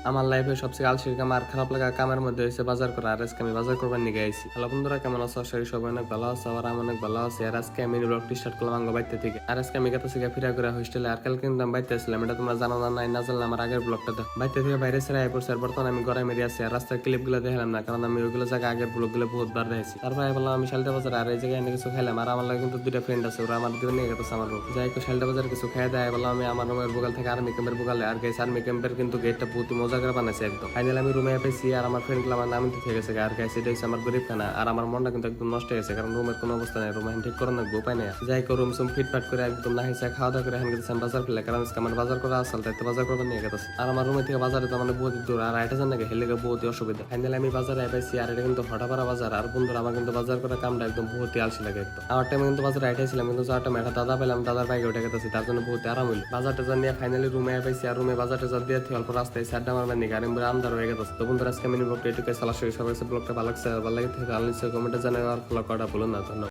আমার লাইফে সবচেয়ে আলসির কাম আর খারাপ লাগা কামের মধ্যে হয়েছে বাজার করা। আর আজকে আমি বাজার করবার নিয়ে আইছি। হ্যালো বন্ধুরা, কেমন আছো? আশা করি সবাই অনেক ভালো আছে। আর আমি অনেক ভালো আছি। আর আজকে আমি ব্লগটি স্টার্ট করলাম আঙ্গ বাইতে থেকে। আর আজকে আমি গেতেছি ফিরা করে হোস্টেলে। আর কালকে কিন্তু আমি বাইতে আসছিলাম, এটা তোমরা জানো না, নাই না জানলে আমার আগের ব্লগটা দেখো। বাইতে থেকে বাইরে ছেড়ে আই পড়ছে। আর বর্তমানে আমি গড়াই মেরে আছি। আর রাস্তার ক্লিপ গুলো দেখলাম না, কারণ আমি ওইগুলো জায়গা আগের ব্লগ গুলো বহুত বার দেখেছি। তারপরে বললাম আমি শালটা বাজার আর এই জায়গায় এনে কিছু খাইলাম। আর আমার লাগে কিন্তু দুইটা ফ্রেন্ড আছে, ওরা আমার দিকে নিয়ে গেছে আমার রুম। যাই একটু শালটা বাজার কিছু খাই দেয় বললাম আমি আমার রুমের বগাল থেকে আর্মি ক্যাম্পের বগালে। আর গেছে আর্মি ক্যাম্পের কিন্তু গেটটা বহুত মজা করে বানাইছে একদম। ফাইনালি আমি রুমে পেয়েছি। আর আমার ফ্রেন্ড গুলো আমার নাম থেকে গেছে। আর গাইছে এটা হচ্ছে আমার গরিব খানা। আর আমার মনটা কিন্তু একদম নষ্ট হয়ে গেছে, কারণ রুমের কোনো অবস্থা নেই, রুম ঠিক করে না, উপায় নেই। যাই করে রুম সুম ফিটফাট করে একদম না হিসেবে খাওয়া দাওয়া করে এখন গেছে বাজার ফেলে, কারণ আজকে আমার বাজার করা আসল, তাই তো বাজার করবার নিয়ে গেছে। আর আমার রুমে থেকে বাজারে তো মানে বহুত দূর, আর এটা জান নাকি হেলে বহুত অসুবিধা। ফাইনালি আমি বাজারে পাইছি। আর এটা কিন্তু হঠাপাড়া বাজার। আর বন্ধুরা আমার কিন্তু বাজার করার কামটা একদম বহুত আলসি লাগে একদম। আমার টাইমে কিন্তু বাজারে আইটাইছিলাম, কিন্তু যাওয়ার টাইমে একটা দাদা পেলাম, দাদার বাইকে উঠে গেছে, তার জন্য বহুত আরাম হইল। বাজারটা যা নিয়ে ফাইনালি রুমে পাইছি। আর রুমে বাজারটা যা দিয়ে অল্প রাস্তায় সাড্ডা মারবার নিয়ে গাড়ি আন্দার হয়ে গেছে। তো বন্ধুরা আজকে আমি ব্লগটা এটুকু সালা সবাই ব্লগটা ভালো লাগছে, ভালো লাগে থাকে আনলিশ কমেন্টে জানাই আর ফলো করাটা ভুলো না। ধন্যবাদ।